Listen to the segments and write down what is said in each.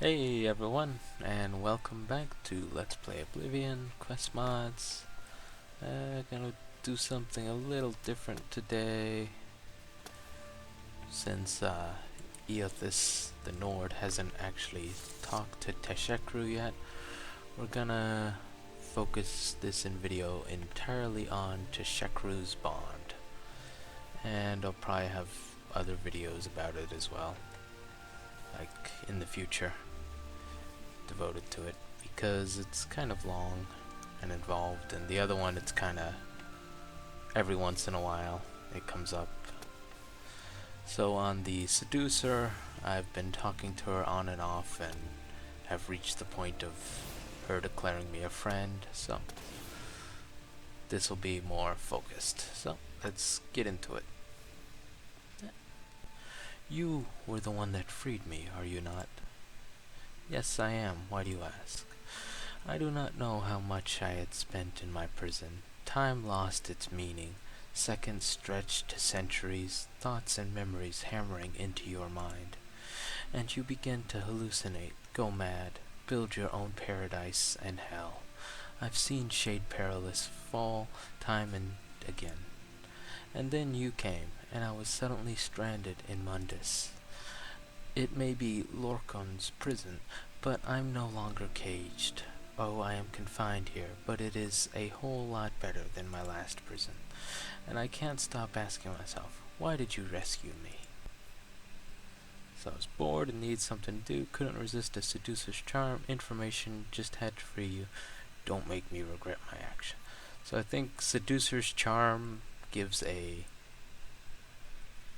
Hey everyone, and welcome back to Let's Play Oblivion Quest Mods. Gonna do something a little different today, since Eothas, the Nord, hasn't actually talked to Teshekru yet. We're gonna focus this video entirely on Teshekru's bond, and I'll probably have other videos about it as well, like in the future, devoted to it, because it's kind of long and involved, and the other one, it's kind of every once in a while it comes up. So on the seducer, I've been talking to her on and off and have reached the point of her declaring me a friend, so this will be more focused. So let's get into it. You were the one that freed me, are you not? Yes, I am. Why do you ask? I do not know how much I had spent in my prison. Time lost its meaning. Seconds stretched to centuries, thoughts and memories hammering into your mind. And you begin to hallucinate, go mad, build your own paradise and hell. I've seen Shade Perilous fall time and again. And then you came, and I was suddenly stranded in Mundus. It may be Lorcan's prison, but I'm no longer caged. Oh, I am confined here, but it is a whole lot better than my last prison. And I can't stop asking myself, why did you rescue me? So I was bored and needed something to do, couldn't resist a seducer's charm, information, just had to free you. Don't make me regret my action. So I think seducer's charm gives a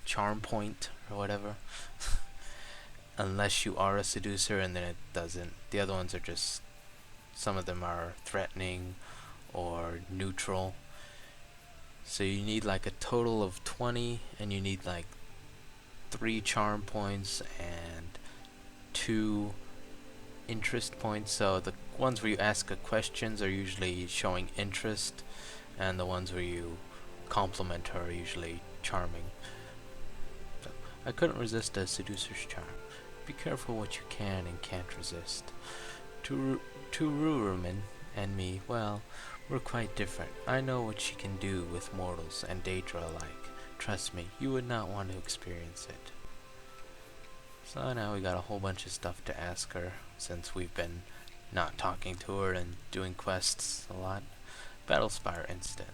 charm point or whatever. Unless you are a seducer, and then it doesn't. The other ones are just, some of them are threatening or neutral. So you need like a total of 20, and you need like 3 charm points and 2 interest points. So the ones where you ask questions are usually showing interest, and the ones where you compliment her are usually charming. So I couldn't resist a seducer's charm. Be careful what you can and can't resist. Ruruman and me, well, we're quite different. I know what she can do with mortals and Daedra alike. Trust me, you would not want to experience it. So now we got a whole bunch of stuff to ask her, since we've been not talking to her and doing quests a lot. Battlespire incident.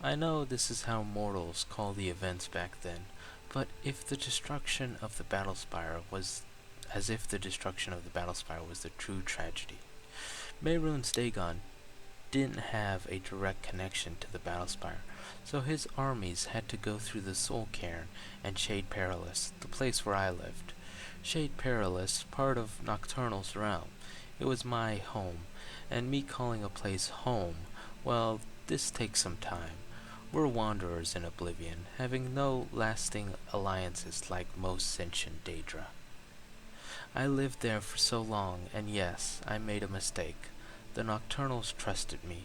I know this is how mortals call the events back then, but if the destruction of the Battlespire was as if the destruction of the Battlespire was the true tragedy. Mehrunes Dagon didn't have a direct connection to the Battlespire, so his armies had to go through the Soul Cairn and Shade Perilous, the place where I lived. Shade Perilous, part of Nocturnal's realm. It was my home, and me calling a place home, well, this takes some time. We're wanderers in Oblivion, having no lasting alliances like most sentient Daedra. I lived there for so long, and yes, I made a mistake. The Nocturnals trusted me,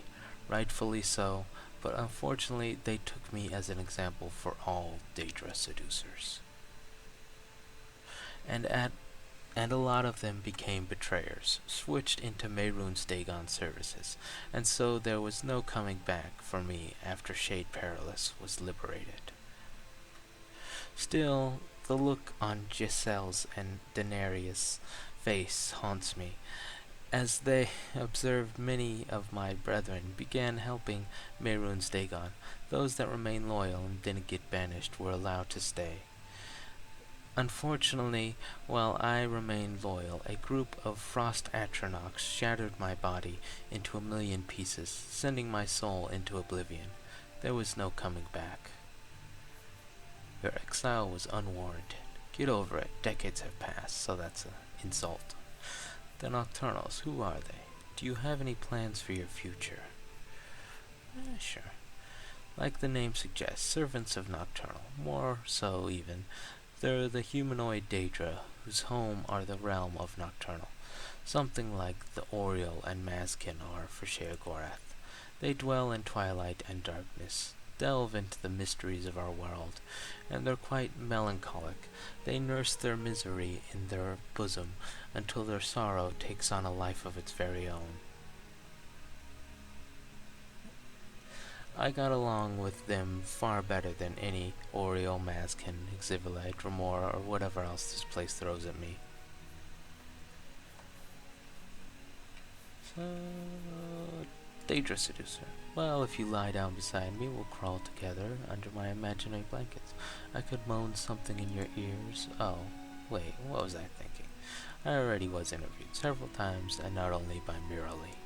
rightfully so, but unfortunately they took me as an example for all Daedra seducers. And a lot of them became betrayers, switched into Mehrunes Dagon's services, and so there was no coming back for me after Shade Perilous was liberated. Still, the look on Giselle's and Daenerys' face haunts me, as they observed many of my brethren began helping Mehrunes Dagon. Those that remained loyal and didn't get banished were allowed to stay. Unfortunately, while I remained loyal, a group of frost Atronachs shattered my body into 1,000,000 pieces, sending my soul into oblivion. There was no coming back. Your exile was unwarranted. Get over it. Decades have passed, so that's an insult. The Nocturnals, who are they? Do you have any plans for your future? Sure. Like the name suggests, servants of Nocturnal. More so, even. They're the humanoid Daedra, whose home are the realm of Nocturnal. Something like the Oriel and Mazkin are for Sheogorath. They dwell in twilight and darkness. delve into the mysteries of our world, and they're quite melancholic. They nurse their misery in their bosom until their sorrow takes on a life of its very own. I got along with them far better than any Oriole, Maskin, Exhivilite, Remora, or whatever else this place throws at me. So, Daedra Seducer. Well, if you lie down beside me, we'll crawl together under my imaginary blankets. I could moan something in your ears. Oh, wait, what was I thinking? I already was interviewed several times, and not only by Miralee.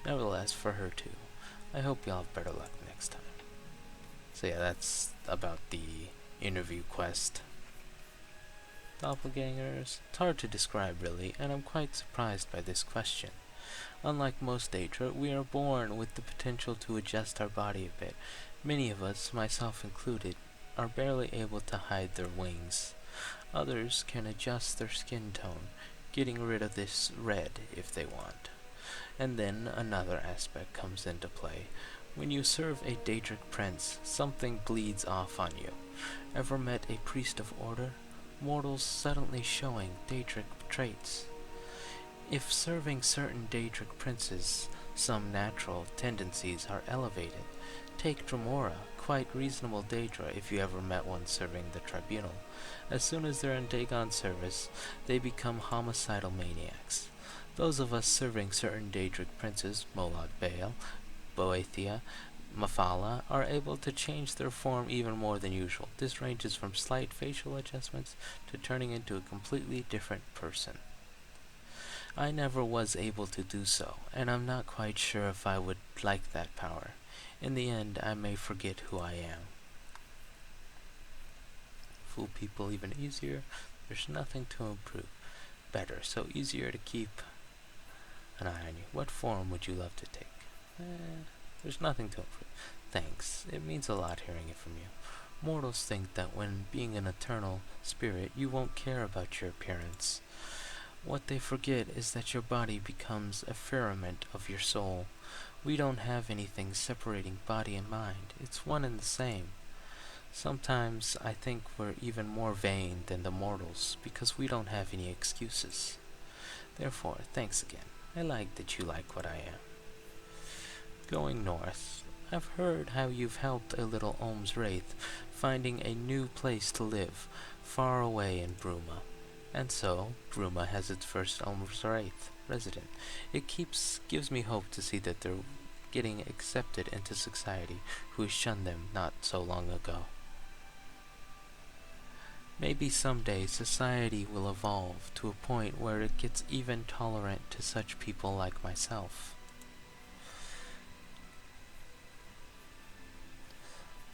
Nevertheless, for her too. I hope you'll have better luck next time. So yeah, that's about the interview quest. Doppelgangers? It's hard to describe really, and I'm quite surprised by this question. Unlike most Daedra, we are born with the potential to adjust our body a bit. Many of us, myself included, are barely able to hide their wings. Others can adjust their skin tone, getting rid of this red if they want. And then another aspect comes into play. When you serve a Daedric prince, something bleeds off on you. Ever met a priest of order? Mortals suddenly showing Daedric traits. If serving certain Daedric princes, some natural tendencies are elevated. Take Dremora, quite reasonable Daedra if you ever met one serving the tribunal. As soon as they're in Dagon service, they become homicidal maniacs. Those of us serving certain Daedric princes, Molad Baal, Boethia, Mafala, are able to change their form even more than usual. This ranges from slight facial adjustments to turning into a completely different person. I never was able to do so, and I'm not quite sure if I would like that power. In the end, I may forget who I am. Fool people even easier. There's nothing to improve. Better, so easier to keep an eye on you. What form would you love to take? There's nothing to improve. Thanks. It means a lot hearing it from you. Mortals think that when being an eternal spirit, you won't care about your appearance. What they forget is that your body becomes a firmament of your soul. We don't have anything separating body and mind. It's one and the same. Sometimes I think we're even more vain than the mortals because we don't have any excuses. Therefore, thanks again. I like that you like what I am. Going north. I've heard how you've helped a little Ohm's Wraith finding a new place to live, far away in Bruma. And so, Bruma has its first Ohm's Wraith resident. It gives me hope to see that they're getting accepted into society, who shunned them not so long ago. Maybe someday society will evolve to a point where it gets even tolerant to such people like myself.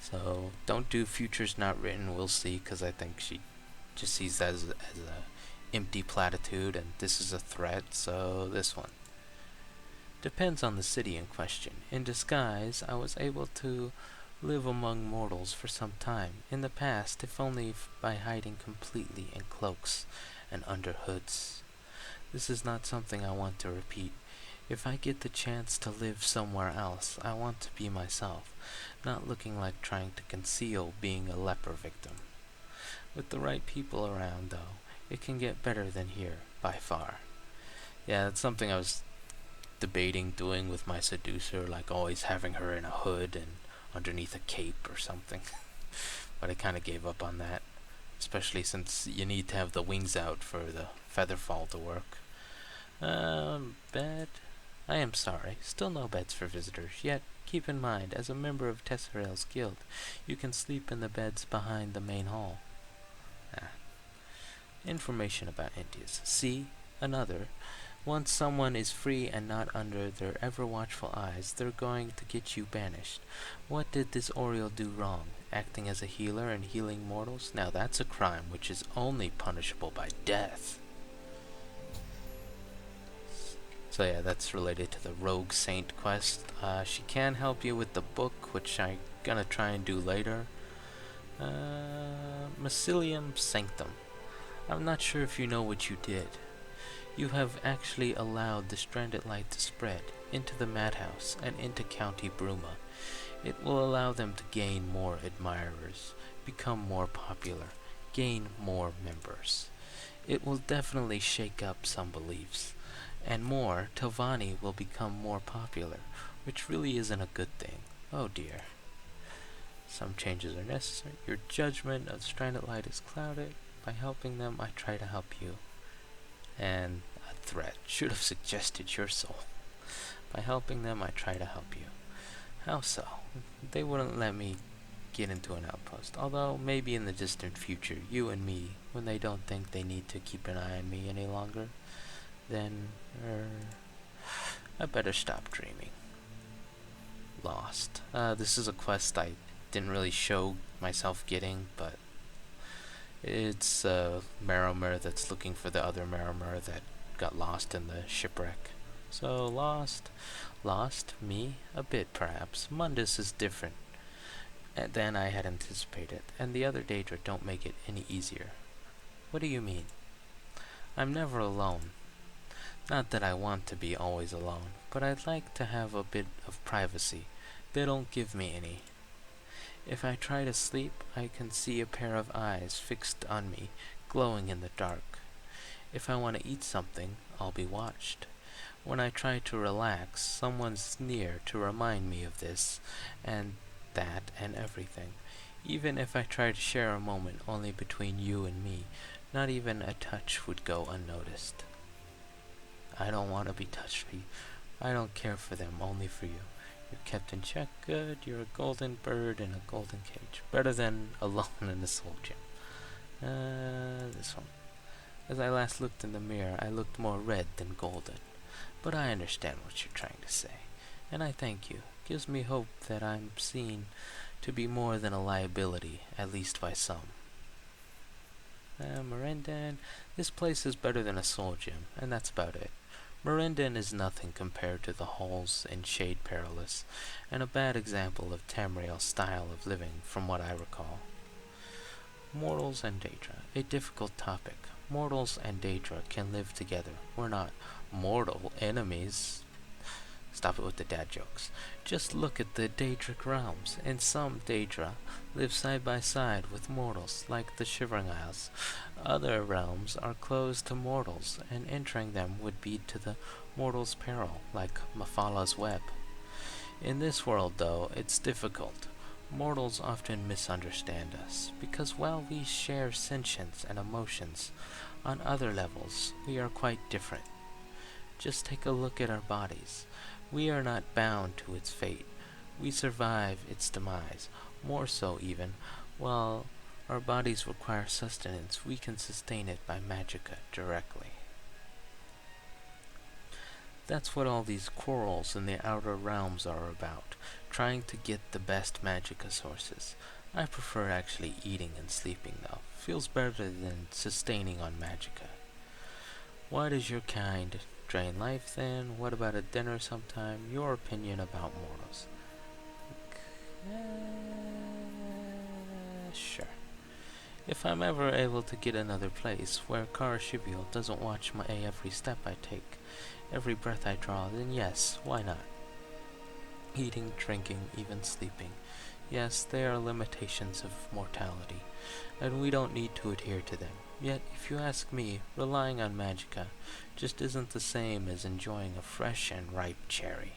So, don't do futures not written, we'll see, because I think she just sees that as a empty platitude, and this is a threat, so this one. Depends on the city in question. In disguise, I was able to live among mortals for some time. In the past, if only by hiding completely in cloaks and under hoods. This is not something I want to repeat. If I get the chance to live somewhere else, I want to be myself, not looking like trying to conceal being a leper victim. With the right people around, though, it can get better than here, by far. Yeah, that's something I was debating doing with my seducer, like always having her in a hood and underneath a cape or something. But I kind of gave up on that, especially since you need to have the wings out for the featherfall to work. Bed? I am sorry, still no beds for visitors, yet keep in mind, as a member of Tesserael's guild, you can sleep in the beds behind the main hall. Information about Entaiss. See, another. Once someone is free and not under their ever-watchful eyes, they're going to get you banished. What did this Oriole do wrong? Acting as a healer and healing mortals? Now that's a crime which is only punishable by death. So yeah, that's related to the Rogue Saint quest. She can help you with the book, which I'm gonna try and do later. Mycelium Sanctum. I'm not sure if you know what you did. You have actually allowed the stranded light to spread into the madhouse and into County Bruma. It will allow them to gain more admirers, become more popular, gain more members. It will definitely shake up some beliefs. And more, Telvanni will become more popular, which really isn't a good thing. Oh dear. Some changes are necessary. Your judgment of stranded light is clouded. By helping them, I try to help you. And a threat. Should have suggested your soul. By helping them, I try to help you. How so? They wouldn't let me get into an outpost. Although, maybe in the distant future, you and me, when they don't think they need to keep an eye on me any longer, then, I better stop dreaming. Lost. This is a quest I didn't really show myself getting, but it's a Marromer that's looking for the other Marromer that got lost in the shipwreck. So, lost. Lost? Me? A bit, perhaps. Mundus is different than I had anticipated, and the other Daedra don't make it any easier. What do you mean? I'm never alone. Not that I want to be always alone, but I'd like to have a bit of privacy. They don't give me any. If I try to sleep, I can see a pair of eyes fixed on me, glowing in the dark. If I want to eat something, I'll be watched. When I try to relax, someone's near to remind me of this, and that, and everything. Even if I try to share a moment only between you and me, not even a touch would go unnoticed. I don't want to be touched for you. I don't care for them, only for you. You're kept in check, good. You're a golden bird in a golden cage. Better than alone in a soul gem. This one. As I last looked in the mirror, I looked more red than golden. But I understand what you're trying to say, and I thank you. Gives me hope that I'm seen to be more than a liability, at least by some. Mirandan, this place is better than a soul gem, and that's about it. Mirandan is nothing compared to the halls in Shade Perilous, and a bad example of Tamriel's style of living, from what I recall. Mortals and Daedra, a difficult topic. Mortals and Daedra can live together. We're not mortal enemies. Stop it with the dad jokes. Just look at the Daedric realms. In some, Daedra live side by side with mortals, like the Shivering Isles. Other realms are closed to mortals, and entering them would be to the mortal's peril, like Mafala's web. In this world, though, it's difficult. Mortals often misunderstand us, because while we share sentience and emotions, on other levels, we are quite different. Just take a look at our bodies. We are not bound to its fate. We survive its demise, more so even. While our bodies require sustenance, we can sustain it by magicka directly. That's what all these quarrels in the outer realms are about, trying to get the best magicka sources. I prefer actually eating and sleeping, though. Feels better than sustaining on magicka. Why does your kind drain life, then? What about a dinner sometime? Your opinion about mortals. Sure. If I'm ever able to get another place where Karashivil doesn't watch my every step I take, every breath I draw, then yes, why not? Eating, drinking, even sleeping. Yes, they are limitations of mortality, and we don't need to adhere to them. Yet, if you ask me, relying on magicka just isn't the same as enjoying a fresh and ripe cherry.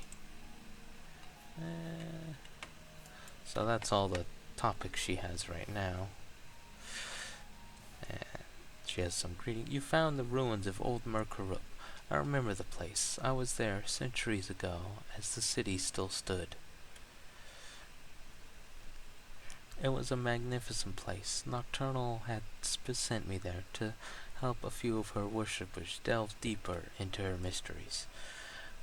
So that's all the topics she has right now. And she has some greeting. You found the ruins of old Merkarup. I remember the place. I was there centuries ago, as the city still stood. It was a magnificent place. Nocturnal had sent me there to help a few of her worshippers delve deeper into her mysteries.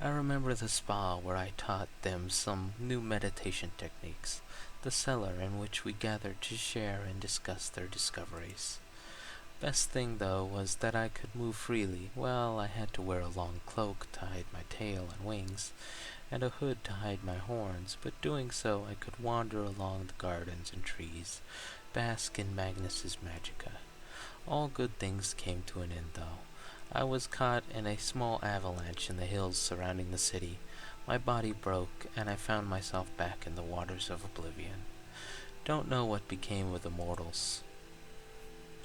I remember the spa where I taught them some new meditation techniques, the cellar in which we gathered to share and discuss their discoveries. Best thing, though, was that I could move freely. Well, I had to wear a long cloak to hide my tail and wings, and a hood to hide my horns, but doing so I could wander along the gardens and trees, bask in Magnus's magicka. All good things came to an end, though. I was caught in a small avalanche in the hills surrounding the city. My body broke, and I found myself back in the waters of Oblivion. Don't know what became of the mortals.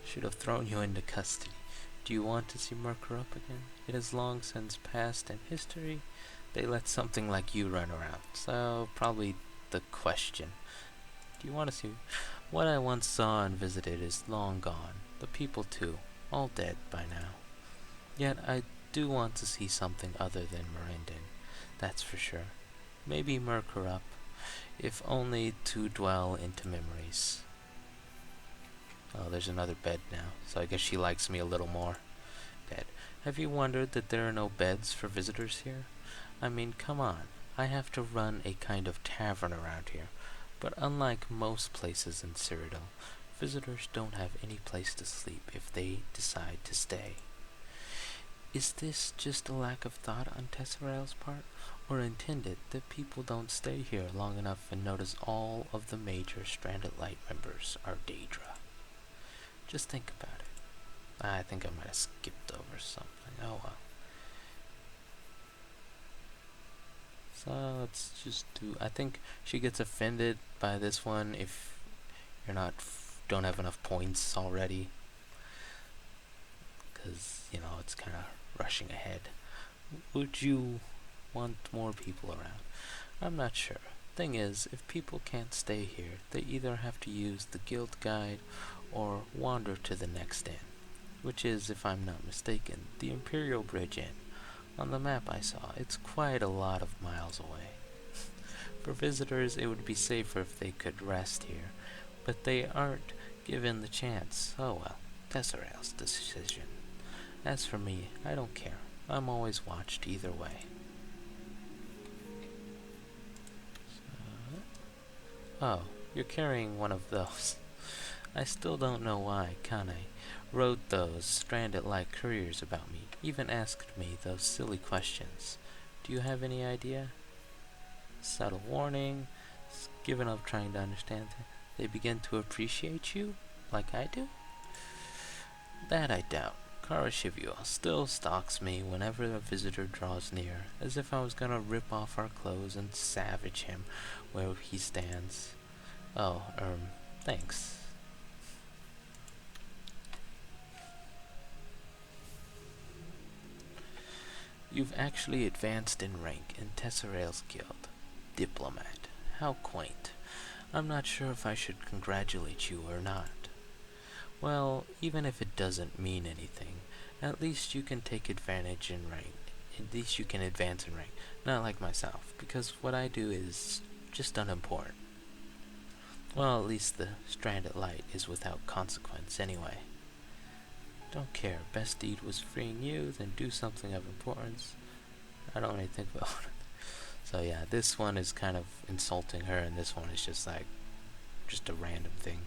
Should have thrown you into custody. Do you want to see Merkur up again? It has long since passed in history. They let something like you run around. So, probably the question. Do you want to see? What I once saw and visited is long gone. The people too. All dead by now. Yet I do want to see something other than Mirandin. That's for sure. Maybe Merkur up, if only to dwell into memories. Oh, there's another bed now, so I guess she likes me a little more. Bed. Have you wondered that there are no beds for visitors here? I mean, come on. I have to run a kind of tavern around here, but unlike most places in Cyrodiil, visitors don't have any place to sleep if they decide to stay. Is this just a lack of thought on Tesserail's part, or intended that people don't stay here long enough and notice all of the major Stranded Light members are Daedra? Just think about it. I think I might have skipped over something. Oh well. So let's just do. I think she gets offended by this one if you're don't have enough points already, because it's kind of rushing ahead. Would you want more people around? I'm not sure. Thing is, if people can't stay here, they either have to use the guild guide or wander to the next inn, which is, if I'm not mistaken, the Imperial Bridge Inn. On the map I saw, it's quite a lot of miles away. For visitors, it would be safer if they could rest here, but they aren't given the chance. Oh well, Tesserail's decision. As for me, I don't care. I'm always watched either way. Oh, you're carrying one of those. I still don't know why Kane wrote those Stranded Light couriers about me, even asked me those silly questions. Do you have any idea? Subtle warning, given up trying to understand it. They begin to appreciate you, like I do? That I doubt. Karashivua still stalks me whenever a visitor draws near, as if I was gonna rip off our clothes and savage him where he stands. Oh, thanks. You've actually advanced in rank in Tesserail's guild. Diplomat. How quaint. I'm not sure if I should congratulate you or not. Well, even if it doesn't mean anything, at least you can take advantage in rank. At least you can advance in rank. Not like myself, because what I do is just unimportant. Well, at least the Stranded Light is without consequence anyway. Don't care. Best deed was freeing you, then do something of importance. I don't really think about it. So yeah, this one is kind of insulting her, and this one is just like, just a random thing.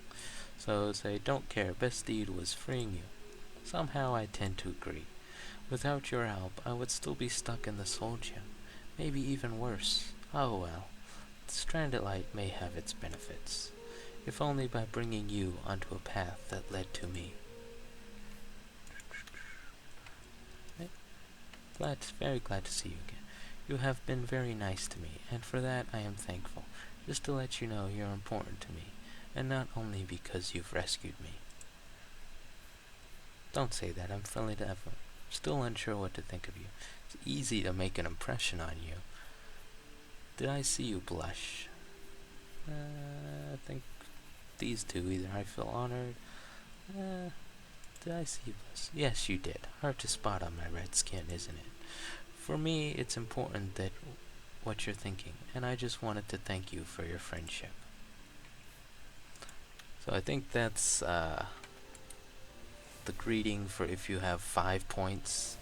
So say, don't care. Best deed was freeing you. Somehow I tend to agree. Without your help, I would still be stuck in the soul gem. Maybe even worse. Oh well. The Stranded Light may have its benefits. If only by bringing you onto a path that led to me. Very glad to see you again. You have been very nice to me, and for that I am thankful. Just to let you know you're important to me, and not only because you've rescued me. Don't say that, I'm friendly to everyone. Still unsure what to think of you. It's easy to make an impression on you. Did I see you blush? I think these two, either I feel honored. Did I see you blush? Yes, you did. Hard to spot on my red skin, isn't it? For me, it's important that what you're thinking, and I just wanted to thank you for your friendship. So I think that's the greeting for if you have 5 points,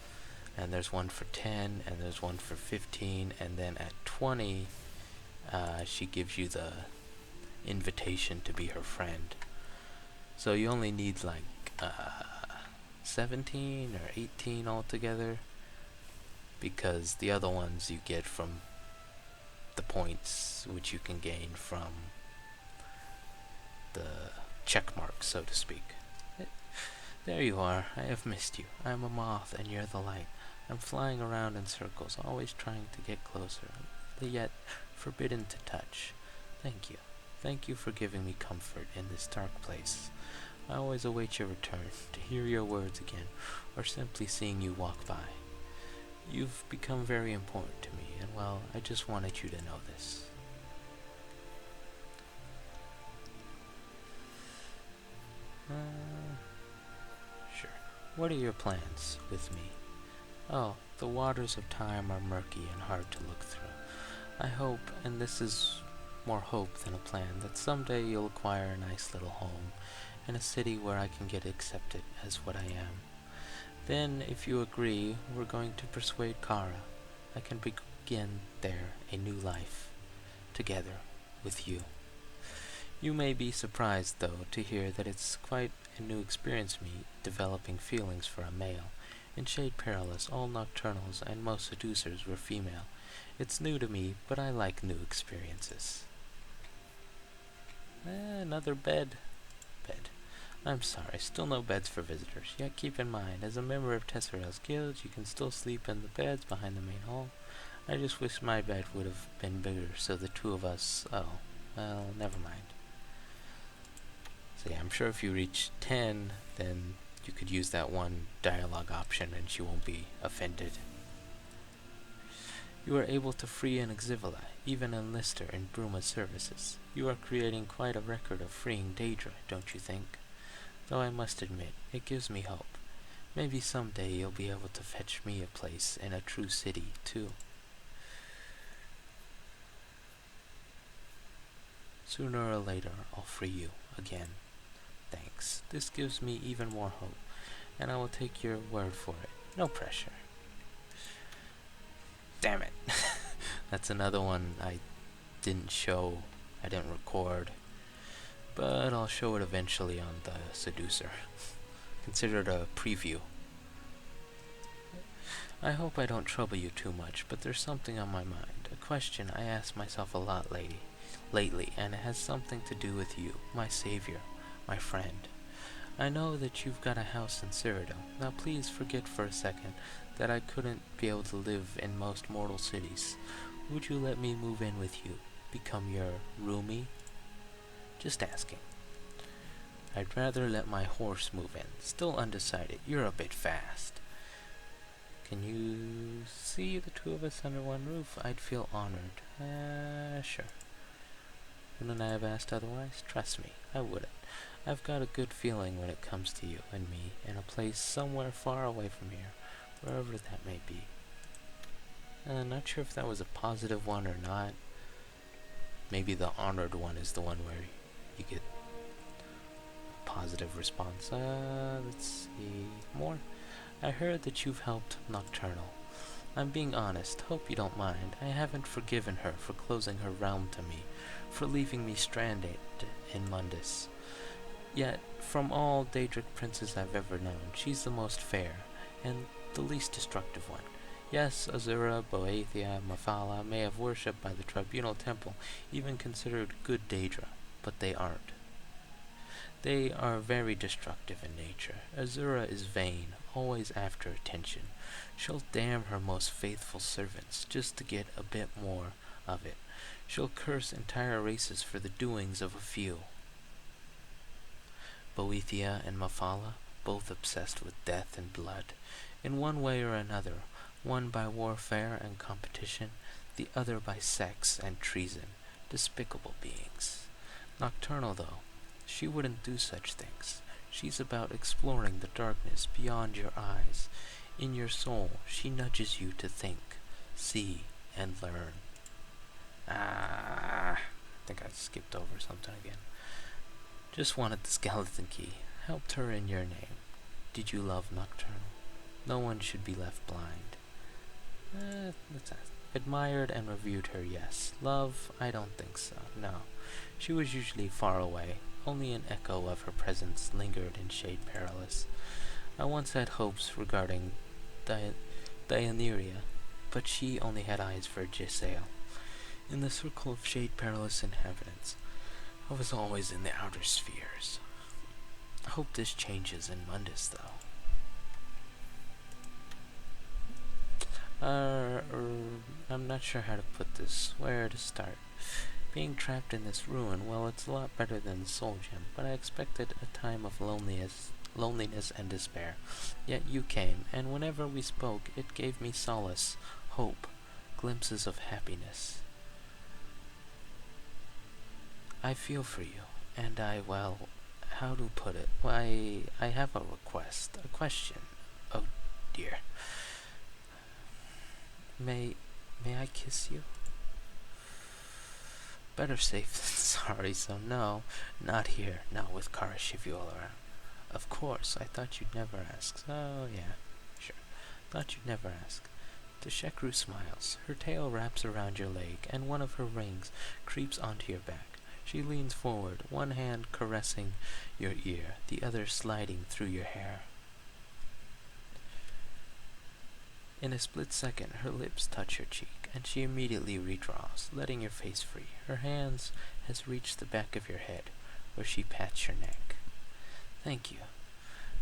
and there's one for 10, and there's one for 15, and then at 20, she gives you the invitation to be her friend. So you only need like 17 or 18 altogether, because the other ones you get from the points which you can gain from the check marks, so to speak. There you are. I have missed you. I'm a moth and you're the light. I'm flying around in circles, always trying to get closer. yet forbidden to touch. Thank you. Thank you for giving me comfort in this dark place. I always await your return, to hear your words again, or simply seeing you walk by. You've become very important to me, and well, I just wanted you to know this. Sure. What are your plans with me? Oh, the waters of time are murky and hard to look through. I hope, and this is more hope than a plan, that someday you'll acquire a nice little home in a city where I can get accepted as what I am. Then, if you agree, we're going to persuade Kara. I can begin there a new life, together, with you. You may be surprised, though, to hear that it's quite a new experience me developing feelings for a male. In Shade Perilous, all nocturnals and most seducers were female. It's new to me, but I like new experiences. Another bed. I'm sorry, still no beds for visitors. Yet keep in mind, as a member of Tesserail's guild, you can still sleep in the beds behind the main hall. I just wish my bed would have been bigger, so the two of us... Oh, well, never mind. So yeah, I'm sure if you reach 10, then you could use that one dialogue option and she won't be offended. You are able to free an Exivili, even enlist her in Bruma's services. You are creating quite a record of freeing Daedra, don't you think? Though I must admit, it gives me hope. Maybe someday you'll be able to fetch me a place in a true city, too. Sooner or later, I'll free you, again. Thanks. This gives me even more hope, and I will take your word for it. No pressure. Damn it! That's another one I didn't show, I didn't record. But I'll show it eventually on the Seducer. Consider it a preview. I hope I don't trouble you too much, but there's something on my mind. A question I ask myself a lot lately, and it has something to do with you, my savior, my friend. I know that you've got a house in Cyrodiil. Now please forget for a second that I couldn't be able to live in most mortal cities. Would you let me move in with you? Become your roomie? Just asking. I'd rather let my horse move in. Still undecided. You're a bit fast. Can you see the two of us under one roof? I'd feel honored. Sure. Wouldn't I have asked otherwise? Trust me, I wouldn't. I've got a good feeling when it comes to you and me in a place somewhere far away from here, wherever that may be. Not sure if that was a positive one or not. Maybe the honored one is the one where you get a positive response. Let's see more. I heard that you've helped Nocturnal. I'm being honest, hope you don't mind. I haven't forgiven her for closing her realm to me, for leaving me stranded in Mundus. Yet, from all Daedric princes I've ever known, she's the most fair, and the least destructive one. Yes, Azura, Boethia, Mafala may have worshipped by the Tribunal Temple, even considered good Daedra, but they aren't. They are very destructive in nature. Azura is vain, always after attention. She'll damn her most faithful servants just to get a bit more of it. She'll curse entire races for the doings of a few. Boethia and Mafala, both obsessed with death and blood, in one way or another, one by warfare and competition, the other by sex and treason. Despicable beings. Nocturnal, though, she wouldn't do such things. She's about exploring the darkness beyond your eyes. In your soul, she nudges you to think, see, and learn. I think I skipped over something again. Just wanted the skeleton key. Helped her in your name. Did you love Nocturnal? No one should be left blind. Let's ask. Admired and reviewed her, yes. Love, I don't think so. No. She was usually far away. Only an echo of her presence lingered in Shade Perilous. I once had hopes regarding Dioneria, but she only had eyes for Gisael. In the circle of Shade Perilous inhabitants, I was always in the outer spheres. I hope this changes in Mundus, though. I'm not sure how to put this, where to start. Being trapped in this ruin, well, it's a lot better than Soul Gem, but I expected a time of loneliness and despair. Yet you came, and whenever we spoke, it gave me solace, hope, glimpses of happiness. I feel for you, and well, how to put it? Why, I have a request, a question. Oh dear. May I kiss you? Better safe than sorry, so no, not here, not with Karashivu all around. Of course, I thought you'd never ask. Oh, yeah, sure. Thought you'd never ask. Teshekru smiles. Her tail wraps around your leg, and one of her rings creeps onto your back. She leans forward, one hand caressing your ear, the other sliding through your hair. In a split second, her lips touch your cheek, and she immediately redraws, letting your face free. Her hands has reached the back of your head, where she pats your neck. Thank you.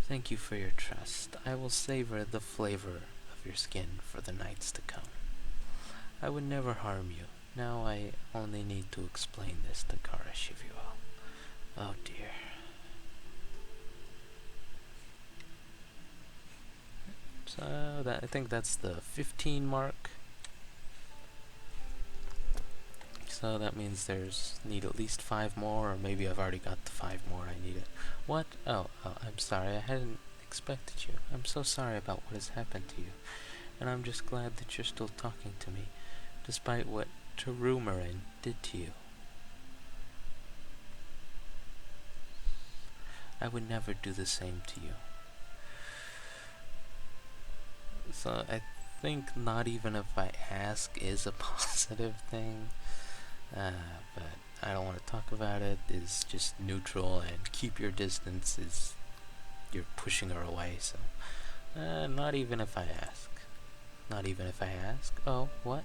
Thank you for your trust. I will savor the flavor of your skin for the nights to come. I would never harm you. Now I only need to explain this to Karashivu. Oh dear. So I think that's the 15 mark. So that means there's need at least 5 more, or maybe I've already got the 5 more I needed. What? Oh, I'm sorry. I hadn't expected you. I'm so sorry about what has happened to you. And I'm just glad that you're still talking to me, despite what Terumarin did to you. I would never do the same to you. So I think not even if I ask is a positive thing, but I don't want to talk about it. It's just neutral, and keep your distance is you're pushing her away. So not even if I ask. Not even if I ask. Oh, what?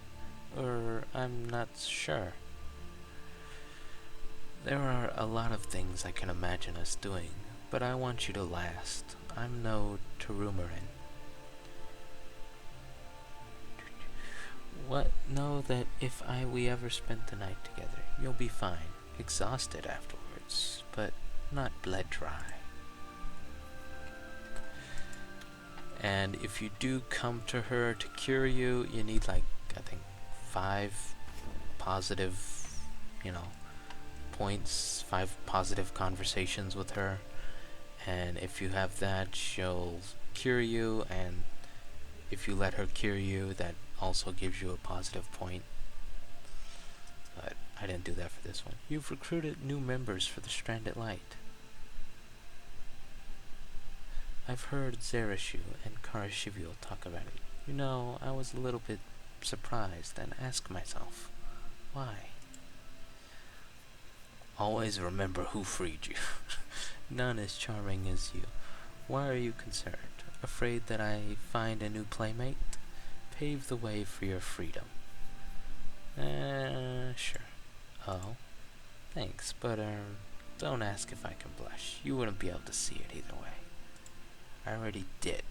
Or I'm not sure. There are a lot of things I can imagine us doing, but I want you to last. I'm no Terumarin. What? Know that if we ever spent the night together, you'll be fine. Exhausted afterwards, but not bled dry. And if you do come to her to cure you, you need like, I think, 5 positive, points, 5 positive conversations with her. And if you have that, she'll cure you, and if you let her cure you, that also gives you a positive point. But I didn't do that for this one. You've recruited new members for the Stranded Light. I've heard Zereshu and Karashivu talk about it. I was a little bit surprised and asked myself, why? Always remember who freed you. None as charming as you. Why are you concerned? Afraid that I find a new playmate? Pave the way for your freedom. Sure. Oh, thanks, but don't ask if I can blush. You wouldn't be able to see it either way. I already did.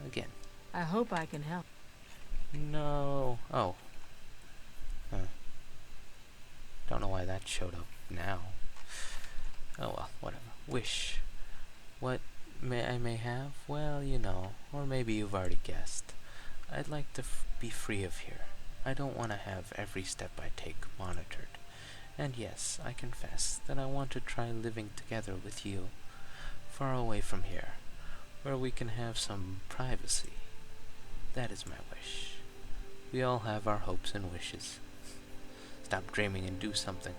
Again. I hope I can help. No. Oh. Don't know why that showed up now. Oh well, whatever. Wish. What I may have? Well, or maybe you've already guessed. I'd like to be free of here. I don't want to have every step I take monitored. And yes, I confess that I want to try living together with you, far away from here, where we can have some privacy. That is my wish. We all have our hopes and wishes. Stop dreaming and do something.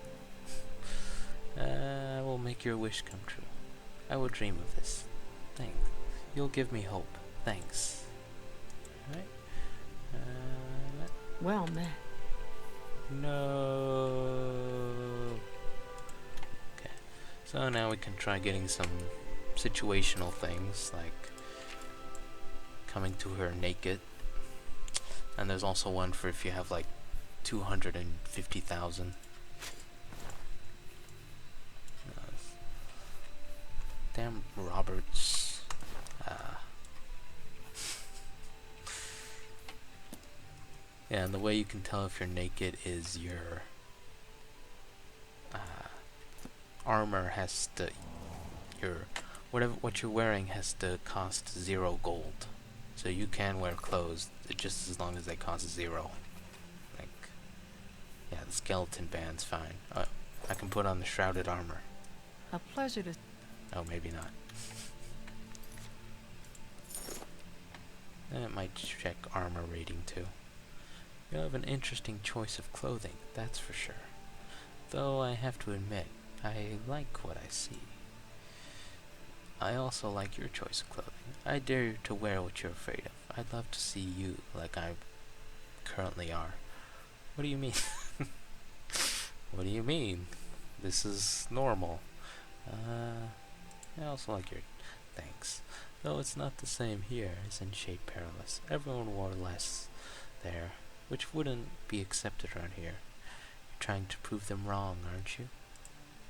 I will make your wish come true. I will dream of this. Thanks. You'll give me hope. Thanks. Alright. Well met. No. Okay. So now we can try getting some situational things, like coming to her naked. And there's also one for if you have like 250,000. Damn Roberts. Yeah, and the way you can tell if you're naked is your armor has to, what you're wearing has to cost 0 gold. So you can wear clothes just as long as they cost 0. Like, yeah, the skeleton band's fine. I can put on the shrouded armor. A pleasure to... Oh, maybe not. And it might check armor rating too. You have an interesting choice of clothing, that's for sure. Though I have to admit, I like what I see. I also like your choice of clothing. I dare you to wear what you're afraid of. I'd love to see you like I currently are. What do you mean? What do you mean? This is normal. I also like your... Thanks. Though it's not the same here as in Shade Perilous. Everyone wore less there, which wouldn't be accepted around here. You're trying to prove them wrong, aren't you?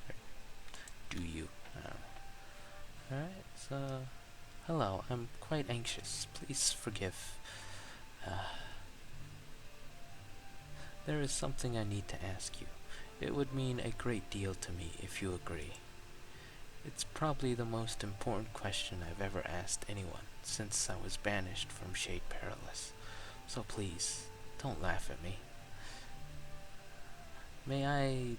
Or do you? Alright, so... Hello, I'm quite anxious. Please forgive. There is something I need to ask you. It would mean a great deal to me if you agree. It's probably the most important question I've ever asked anyone since I was banished from Shade Perilous. So please, don't laugh at me. May I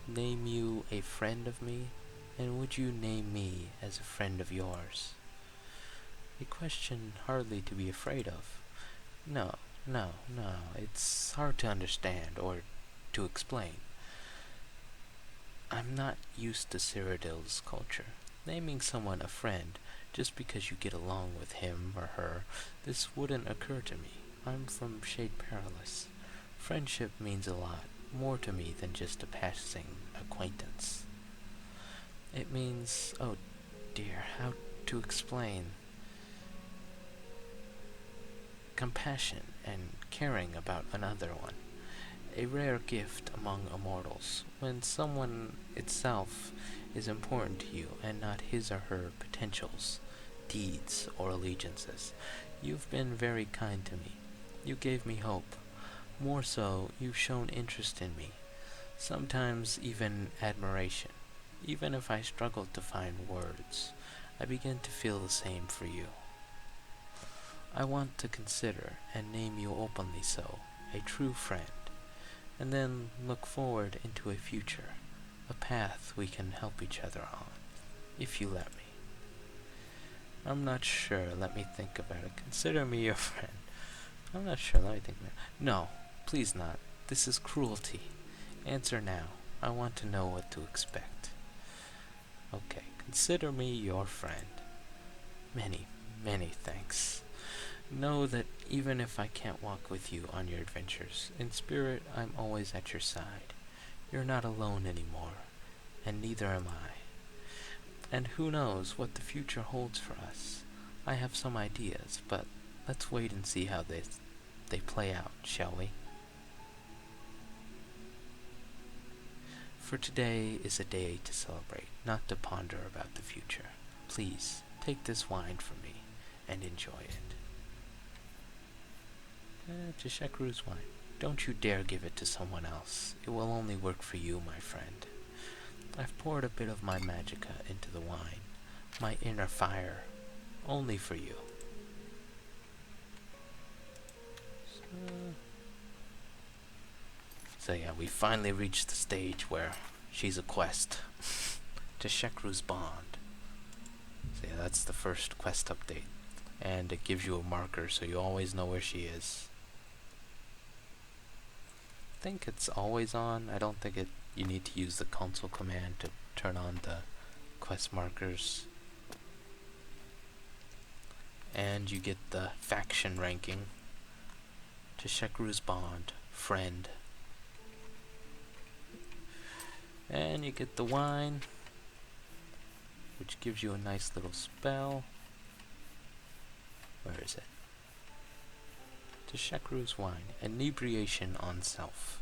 name you a friend of me? And would you name me as a friend of yours? A question hardly to be afraid of. No, it's hard to understand or to explain. I'm not used to Cyrodiil's culture. Naming someone a friend just because you get along with him or her, this wouldn't occur to me. I'm from Shade Perilous. Friendship means a lot, more to me than just a passing acquaintance. It means, oh dear, how to explain? Compassion and caring about another one. A rare gift among immortals, when someone itself is important to you and not his or her potentials, deeds, or allegiances. You've been very kind to me. You gave me hope. More so, you've shown interest in me. Sometimes even admiration. Even if I struggle to find words, I begin to feel the same for you. I want to consider and name you openly so, a true friend, and then look forward into a future, a path we can help each other on, if you let me. I'm not sure, let me think about it. Consider me your friend. I'm not sure, let me think about it. No, please not. This is cruelty. Answer now. I want to know what to expect. Okay, consider me your friend. Many, many thanks. Know that even if I can't walk with you on your adventures, in spirit I'm always at your side. You're not alone anymore, and neither am I. And who knows what the future holds for us. I have some ideas, but let's wait and see how they play out, shall we? For today is a day to celebrate, not to ponder about the future. Please, take this wine from me, and enjoy it. Teshekru's wine. Don't you dare give it to someone else. It will only work for you, my friend. I've poured a bit of my magicka into the wine, my inner fire, only for you. So yeah, we finally reached the stage where she's a quest. Teshekru's bond. So yeah, that's the first quest update. And it gives you a marker so you always know where she is. I think it's always on. I don't think you need to use the console command to turn on the quest markers. And you get the faction ranking. Teshekru's bond, friend. And you get the wine, which gives you a nice little spell. Where is it? Teshekru's wine, inebriation on self.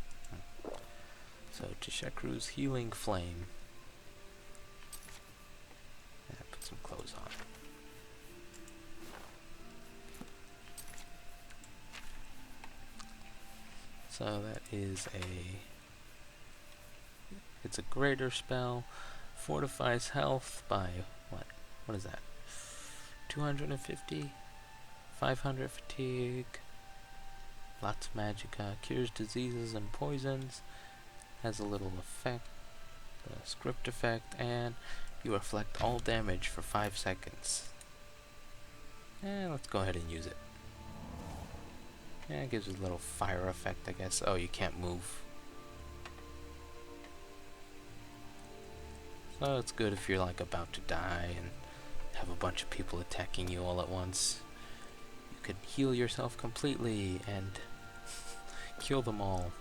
So Teshekru's healing flame. Put some clothes on. So that is it's a greater spell, fortifies health by what is that? 250, 500 fatigue, lots of magicka, cures diseases and poisons, has a little effect, a script effect, and you reflect all damage for 5 seconds. And let's go ahead and use it. Yeah, it gives a little fire effect, I guess. Oh, you can't move. So it's good if you're like about to die and have a bunch of people attacking you all at once. You could heal yourself completely and kill them all.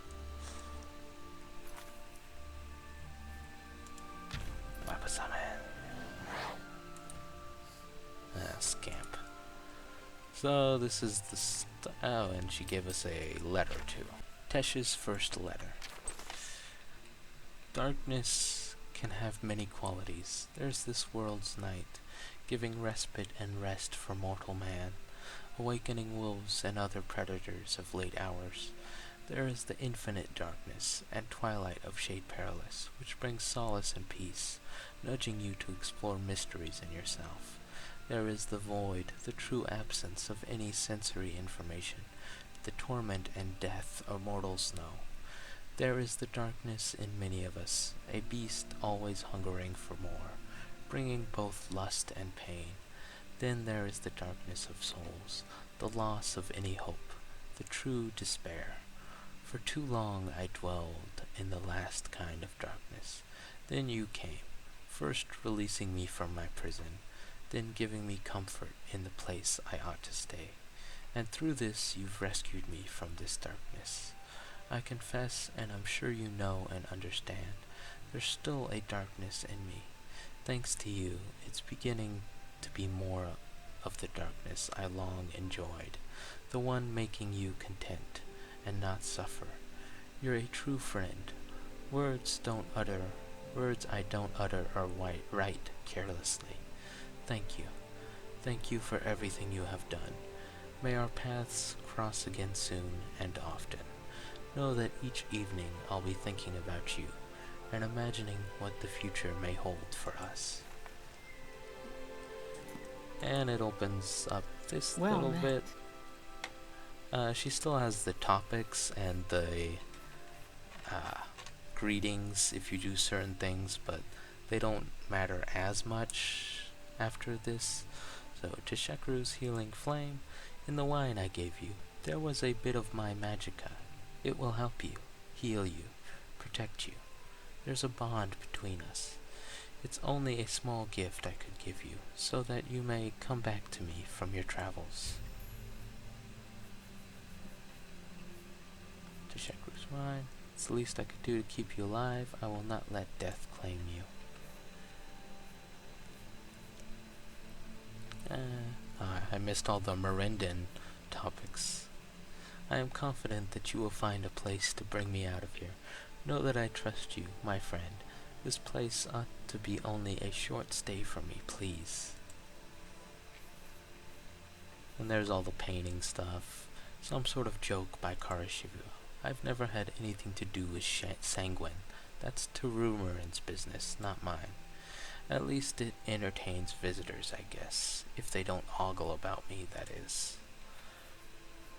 Wabasame. Scamp. So this is the oh, and she gave us a letter too. Tesh's first letter. Darkness can have many qualities. There's this world's night, giving respite and rest for mortal man, awakening wolves and other predators of late hours. There is the infinite darkness and twilight of Shade Perilous, which brings solace and peace, nudging you to explore mysteries in yourself. There is the void, the true absence of any sensory information, the torment and death of mortals know. There is the darkness in many of us, a beast always hungering for more, bringing both lust and pain. Then there is the darkness of souls, the loss of any hope, the true despair. For too long I dwelled in the last kind of darkness. Then you came, first releasing me from my prison, then giving me comfort in the place I ought to stay. And through this you've rescued me from this darkness. I confess, and I'm sure you know and understand, there's still a darkness in me. Thanks to you, it's beginning to be more of the darkness I long enjoyed, the one making you content and not suffer. You're a true friend. Words I don't utter or write carelessly. Thank you. Thank you for everything you have done. May our paths cross again soon and often. Know that each evening I'll be thinking about you and imagining what the future may hold for us. And it opens up this little bit. She still has the topics and the greetings if you do certain things, but they don't matter as much after this. So, Teshekru's healing flame. In the wine I gave you, there was a bit of my magicka. It will help you, heal you, protect you. There's a bond between us. It's only a small gift I could give you, so that you may come back to me from your travels. Teshekru's mine. It's the least I could do to keep you alive. I will not let death claim you. I missed all the Mirandan topics. I am confident that you will find a place to bring me out of here. Know that I trust you, my friend. This place ought to be only a short stay for me, please. And there's all the painting stuff. Some sort of joke by Karashivu. I've never had anything to do with Sanguine. That's Terumarin's business, not mine. At least it entertains visitors, I guess. If they don't ogle about me, that is.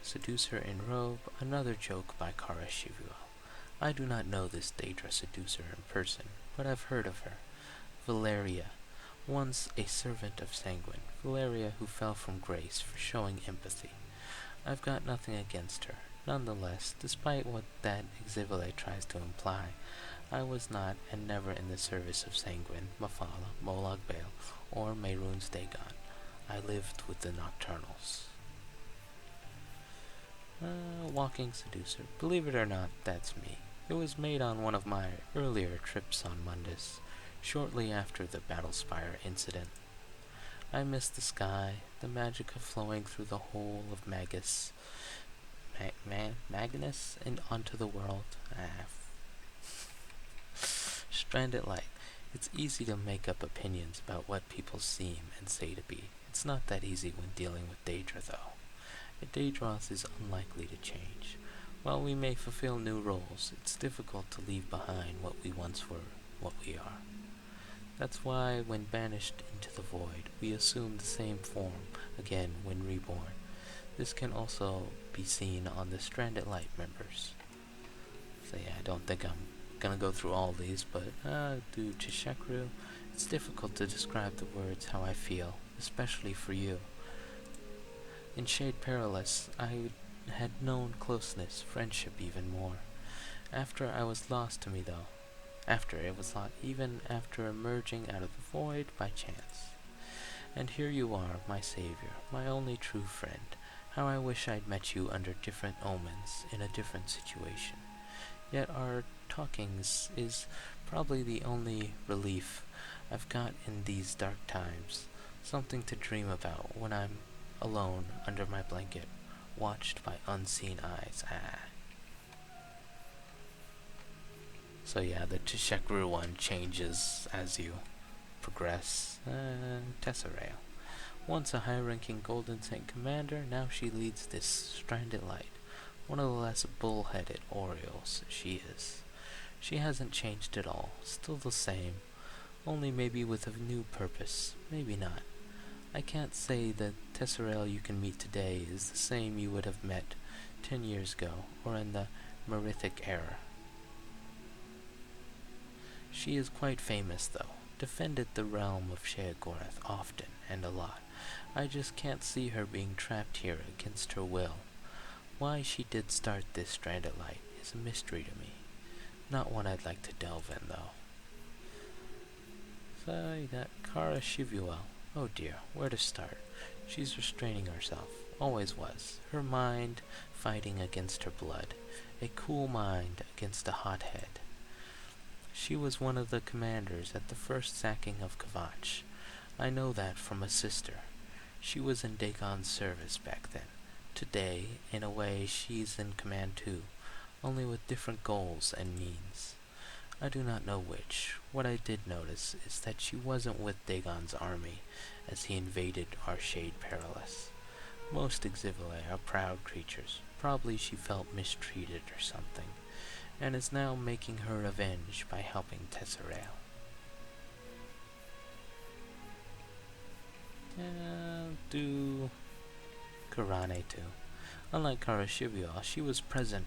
Seducer in robe, another joke by Karashivu. I do not know this Daedra seducer in person, but I've heard of her. Valeria, once a servant of Sanguine. Valeria who fell from grace for showing empathy. I've got nothing against her. Nonetheless, despite what that exhibit tries to imply, I was not and never in the service of Sanguine, Mafala, Molag Bale, or Mehrunes Dagon. I lived with the Nocturnals. Walking Seducer. Believe it or not, that's me. It was made on one of my earlier trips on Mundus, shortly after the Battlespire incident. I miss the sky, the magicka flowing through the whole of Magus, Magnus, and onto the world. Stranded light. It's easy to make up opinions about what people seem and say to be. It's not that easy when dealing with Daedra, though. A Daedroth is unlikely to change. While we may fulfill new roles, it's difficult to leave behind what we once were, what we are. That's why, when banished into the void, we assume the same form again when reborn. This can also be seen on the Stranded Light members. So yeah, I don't think I'm gonna go through all these, but do Teshekru. It's difficult to describe the words how I feel, especially for you. In Shade Perilous, I had known closeness, friendship even more. After I was lost to me though. After it was lost, even after emerging out of the void by chance. And here you are, my savior, my only true friend. How I wish I'd met you under different omens, in a different situation. Yet our talkings is probably the only relief I've got in these dark times. Something to dream about when I'm alone under my blanket, watched by unseen eyes. So yeah, the Teshekru one changes as you progress. Tesserail. Once a high-ranking Golden Saint commander, now she leads this Stranded Light. One of the less bull-headed Orioles she is. She hasn't changed at all, still the same, only maybe with a new purpose, maybe not. I can't say the Tesserail you can meet today is the same you would have met 10 years ago, or in the Merithic era. She is quite famous, though, defended the realm of Sheogorath often and a lot. I just can't see her being trapped here against her will. Why she did start this Stranded Light is a mystery to me. Not one I'd like to delve in, though. So you got Kara Shivuel. Oh dear, where to start? She's restraining herself. Always was. Her mind fighting against her blood. A cool mind against a hot head. She was one of the commanders at the first sacking of Kvatch. I know that from a sister. She was in Dagon's service back then. Today, in a way, she's in command too, only with different goals and means. I do not know which. What I did notice is that she wasn't with Dagon's army as he invaded our Shade Perilous. Most Exivile are proud creatures. Probably she felt mistreated or something, and is now making her revenge by helping Tesserail. Do Karane too. Unlike Kara Shivuel, she was present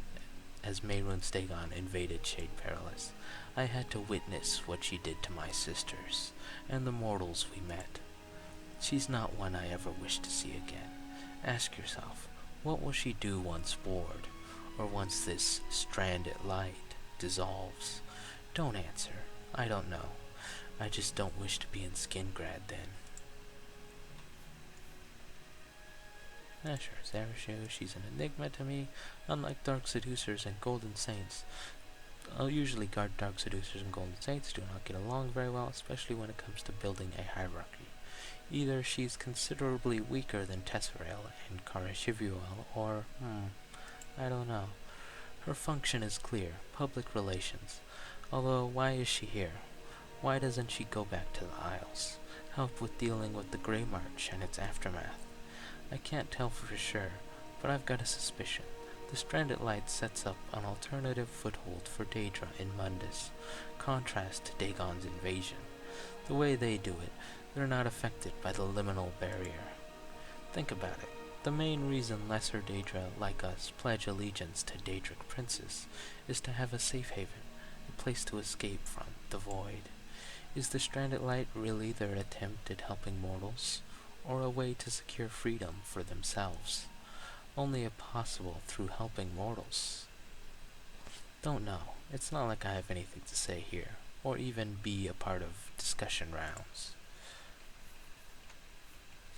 as Meirun's Dagon invaded Shade Perilous. I had to witness what she did to my sisters, and the mortals we met. She's not one I ever wish to see again. Ask yourself, what will she do once bored, or once this Stranded Light dissolves? Don't answer. I don't know. I just don't wish to be in Skingrad then. Sure, Zarashu, she's an enigma to me. Unlike Dark Seducers and Golden Saints, I'll usually guard Dark Seducers and Golden Saints do not get along very well, especially when it comes to building a hierarchy. Either she's considerably weaker than Tesserail and Kara Shivuel, or, I don't know. Her function is clear, public relations. Although, why is she here? Why doesn't she go back to the Isles? Help with dealing with the Grey March and its aftermath? I can't tell for sure, but I've got a suspicion. The Stranded Light sets up an alternative foothold for Daedra in Mundus, contrast to Dagon's invasion. The way they do it, they're not affected by the liminal barrier. Think about it. The main reason lesser Daedra like us pledge allegiance to Daedric princes is to have a safe haven, a place to escape from the void. Is the Stranded Light really their attempt at helping mortals, or a way to secure freedom for themselves? Only if possible through helping mortals. Don't know. It's not like I have anything to say here, or even be a part of discussion rounds.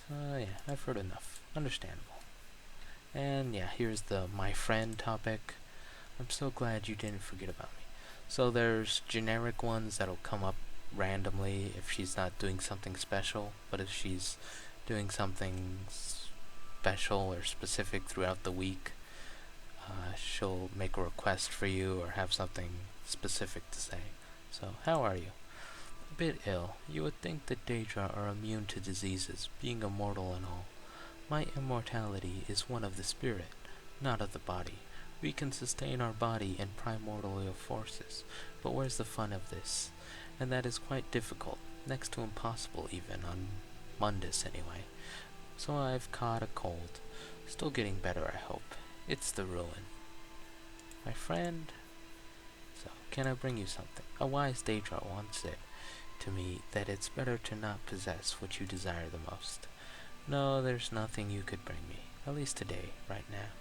So yeah, I've heard enough. Understandable. And yeah, here's the my friend topic. I'm so glad you didn't forget about me. So there's generic ones that'll come up randomly if she's not doing something special, but if she's doing something special or specific throughout the week, she'll make a request for you or have something specific to say. So, how are you? A bit ill. You would think that Daedra are immune to diseases, being immortal and all. My immortality is one of the spirit, not of the body. We can sustain our body in primordial forces, but where's the fun of this? And that is quite difficult, next to impossible even, on Mundus anyway. So I've caught a cold. Still getting better, I hope. It's the ruin. My friend? So, can I bring you something? A wise Daedra once said to me that it's better to not possess what you desire the most. No, there's nothing you could bring me. At least today, right now.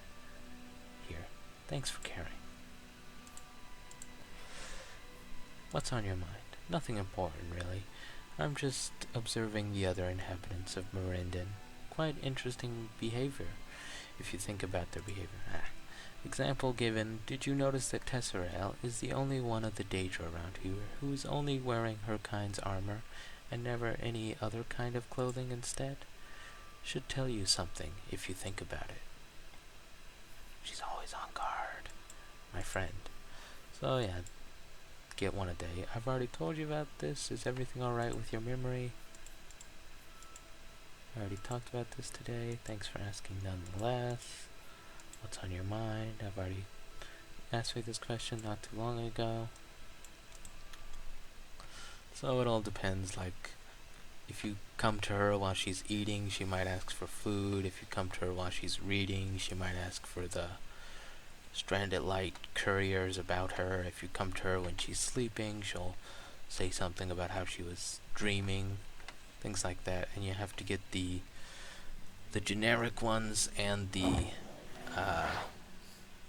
Here. Thanks for caring. What's on your mind? Nothing important, really. I'm just observing the other inhabitants of Merindon. Quite interesting behavior, if you think about their behavior. Example given, did you notice that Teshekru is the only one of the Daedra around here who is only wearing her kind's armor, and never any other kind of clothing instead? Should tell you something, if you think about it. She's always on guard, my friend. So yeah, get one a day. I've already told you about this. Is everything alright with your memory? I already talked about this today. Thanks for asking nonetheless. What's on your mind? I've already asked you this question not too long ago. So it all depends, like, if you come to her while she's eating, she might ask for food. If you come to her while she's reading, she might ask for the stranded light couriers about her. If you come to her when she's sleeping, she'll say something about how she was dreaming, things like that. And you have to get the generic ones and the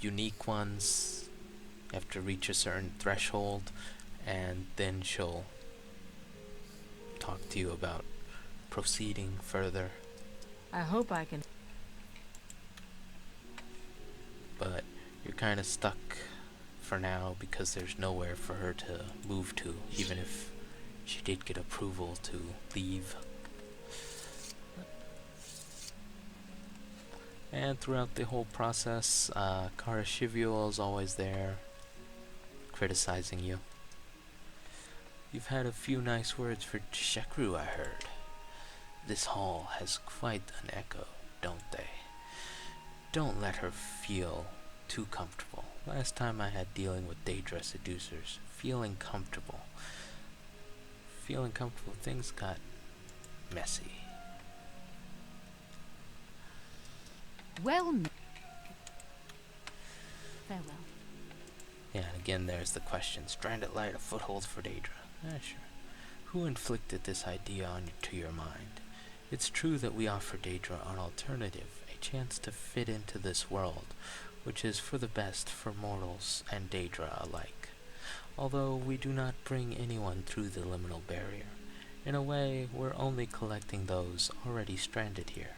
unique ones. You have to reach a certain threshold, and then she'll talk to you about proceeding further. I hope I can. But you're kind of stuck for now because there's nowhere for her to move to, even if she did get approval to leave. And throughout the whole process, Karashivuel is always there, criticizing you. You've had a few nice words for Teshekru, I heard. This hall has quite an echo, don't they? Don't let her feel too comfortable. Last time I had dealing with Daedra seducers, feeling comfortable, things got messy. Well, farewell. Yeah, and again there's the question, stranded light, a foothold for Daedra. Sure. Who inflicted this idea to your mind? It's true that we offer Daedra an alternative, a chance to fit into this world, which is for the best for mortals and Daedra alike. Although we do not bring anyone through the liminal barrier. In a way, we're only collecting those already stranded here.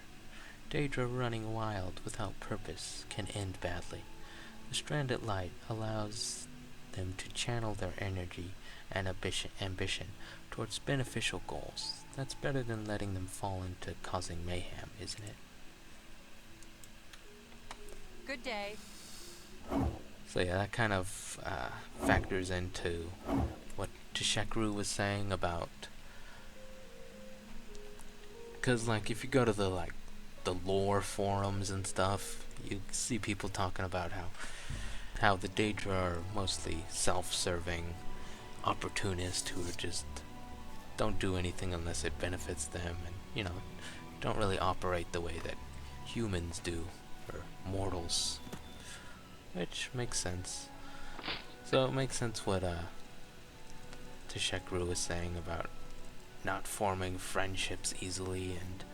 Daedra running wild without purpose can end badly. The stranded light allows them to channel their energy and ambition towards beneficial goals. That's better than letting them fall into causing mayhem, isn't it? Good day. So yeah, that kind of factors into what Teshekru was saying about, because like if you go to the lore forums and stuff, you see people talking about how the Daedra are mostly self-serving opportunists who just don't do anything unless it benefits them, and don't really operate the way that humans do, or mortals, which makes sense. So it makes sense what Teshekru was saying about not forming friendships easily, and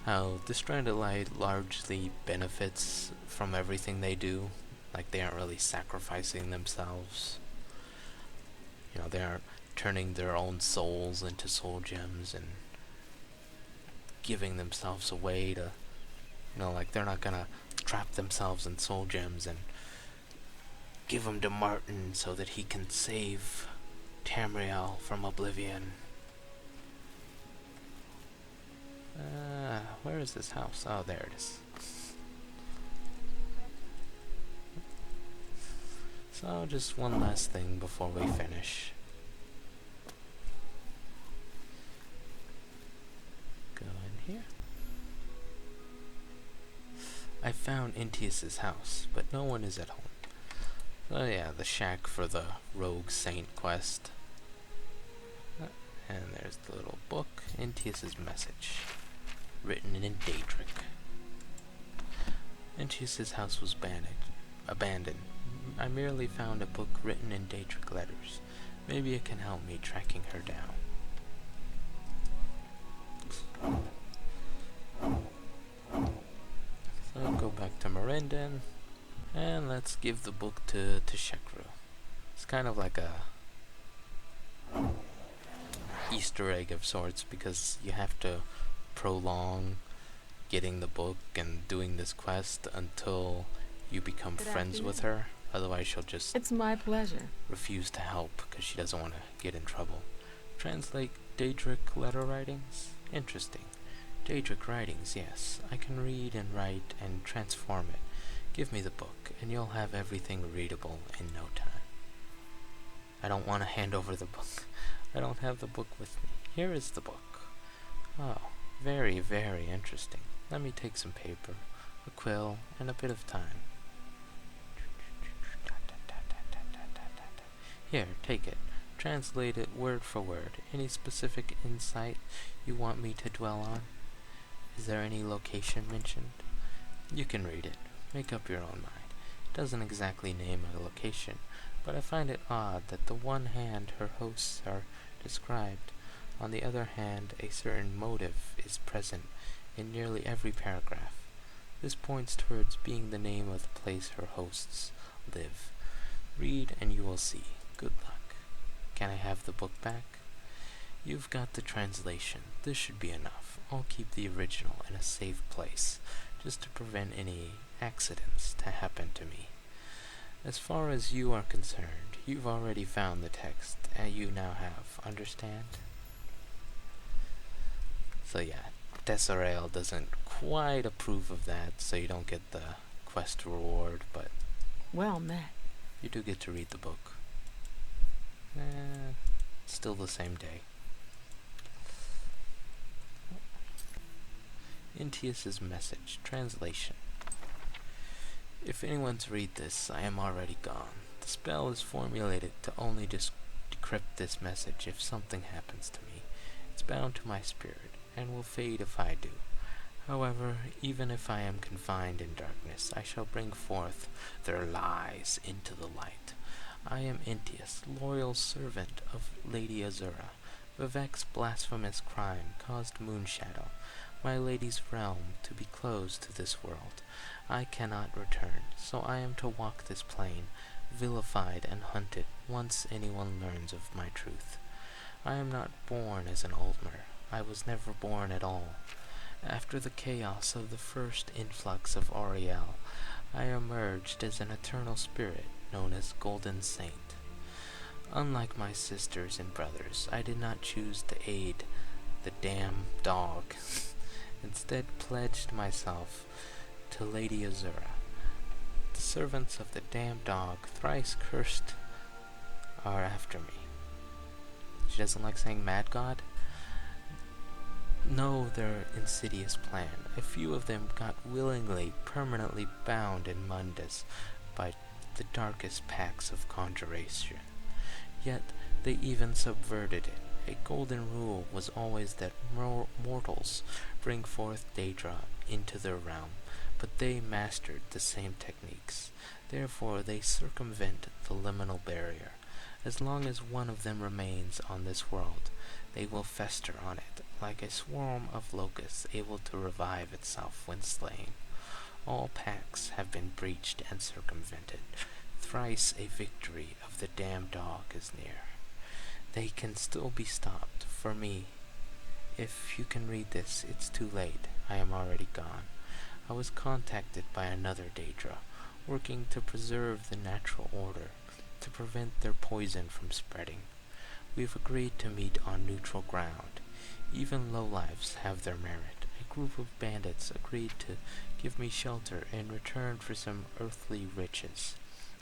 how the Stranded Light largely benefits from everything they do. Like, they aren't really sacrificing themselves. They aren't turning their own souls into soul gems and giving themselves away to, they're not gonna trap themselves in soul gems and give them to Martin so that he can save Tamriel from Oblivion. Where is this house? Oh, there it is. So, just one last thing before we finish. Go in here. I found Entaiss' house, but no one is at home. Oh yeah, the shack for the Rogue Saint quest. And there's the little book, Entaiss' message, written in Daedric. Entaiss' house was abandoned. I merely found a book written in Daedric letters. Maybe it can help me tracking her down. So I'll go back to Merendon, and let's give the book to Teshekru. It's kind of like a Easter egg of sorts, because you have to prolong getting the book and doing this quest until you become Good friends with afternoon. her. Otherwise she'll just It's my pleasure. refuse to help because she doesn't want to get in trouble. Translate Daedric letter writings? Interesting. Daedric writings, yes. I can read and write and transform it. Give me the book, and you'll have everything readable in no time. I don't want to hand over the book. I don't have the book with me. Here is the book. Oh, very, very interesting. Let me take some paper, a quill, and a bit of time. Here, take it. Translate it word for word. Any specific insight you want me to dwell on? Is there any location mentioned? You can read it. Make up your own mind. It doesn't exactly name a location, but I find it odd that the one hand her hosts are described, on the other hand a certain motive is present in nearly every paragraph. This points towards being the name of the place her hosts live. Read and you will see. Good luck. Can I have the book back? You've got the translation. This should be enough. I'll keep the original in a safe place, just to prevent any accidents to happen to me. As far as you are concerned, you've already found the text, and you now have. Understand? So yeah, Tesserael doesn't quite approve of that, so you don't get the quest reward, but Well met. you do get to read the book. Still the same day. Entaiss' message. Translation. If anyone's read this, I am already gone. The spell is formulated to only decrypt this message if something happens to me. It's bound to my spirit, and will fade if I do. However, even if I am confined in darkness, I shall bring forth their lies into the light. I am Entaiss, loyal servant of Lady Azura. Vivek's blasphemous crime caused Moonshadow, my lady's realm, to be closed to this world. I cannot return, so I am to walk this plane, vilified and hunted once anyone learns of my truth. I am not born as an Altmer. I was never born at all. After the chaos of the first influx of Auriel, I emerged as an eternal spirit known as Golden Saint. Unlike my sisters and brothers, I did not choose to aid the damn dog. Instead pledged myself to Lady Azura. The servants of the damned dog, thrice cursed, are after me. She doesn't like saying mad god? Know their insidious plan. A few of them got willingly, permanently bound in Mundus by the darkest pacts of conjuration. Yet they even subverted it. A golden rule was always that mortals bring forth Daedra into their realm, but they mastered the same techniques. Therefore they circumvent the liminal barrier. As long as one of them remains on this world, they will fester on it, like a swarm of locusts able to revive itself when slain. All pacts have been breached and circumvented. Thrice a victory of the damned dog is near. They can still be stopped. For me, if you can read this, it's too late. I am already gone. I was contacted by another Daedra, working to preserve the natural order, to prevent their poison from spreading. We've agreed to meet on neutral ground. Even lowlifes have their merit. A group of bandits agreed to give me shelter in return for some earthly riches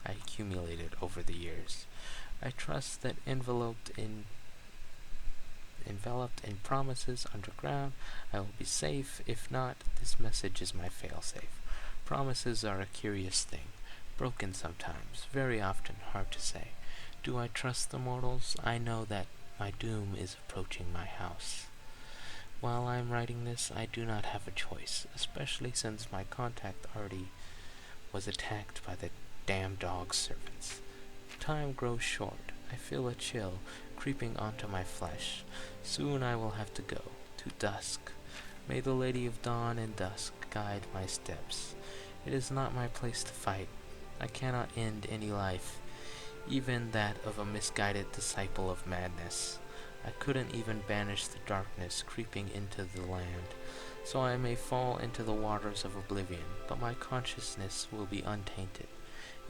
I accumulated over the years. I trust that enveloped in promises underground, I will be safe. If not, this message is my failsafe. Promises are a curious thing, broken sometimes, very often hard to say. Do I trust the mortals? I know that my doom is approaching my house. While I am writing this, I do not have a choice, especially since my contact already was attacked by the damn dog servants. Time grows short. I feel a chill creeping onto my flesh. Soon I will have to go, to dusk. May the Lady of Dawn and Dusk guide my steps. It is not my place to fight. I cannot end any life, even that of a misguided disciple of madness. I couldn't even banish the darkness creeping into the land, so I may fall into the waters of oblivion, but my consciousness will be untainted.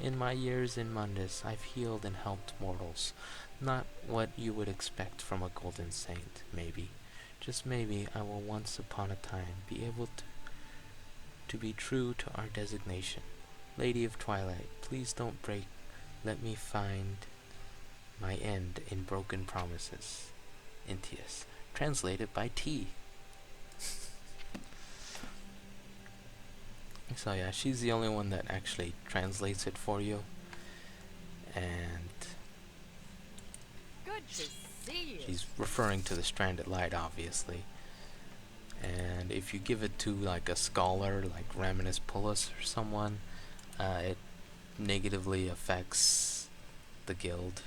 In my years in Mundus, I've healed and helped mortals. Not what you would expect from a golden saint, maybe. Just maybe I will once upon a time be able to be true to our designation. Lady of Twilight, please don't break. Let me find my end in broken promises. Entaiss. Translated by T. So yeah, she's the only one that actually translates it for you. And Good to see you. she's referring to the Stranded Light, obviously. And if you give it to like a scholar, like Raminus Pullus or someone, it negatively affects the guild,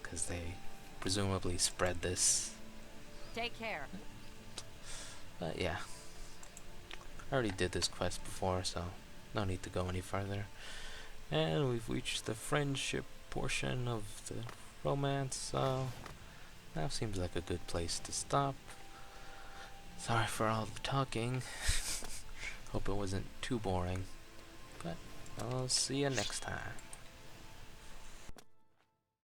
because they presumably spread this. Take care. But yeah, I already did this quest before, so no need to go any further. And we've reached the friendship portion of the romance, so now seems like a good place to stop. Sorry for all the talking. Hope it wasn't too boring, but I'll see you next time.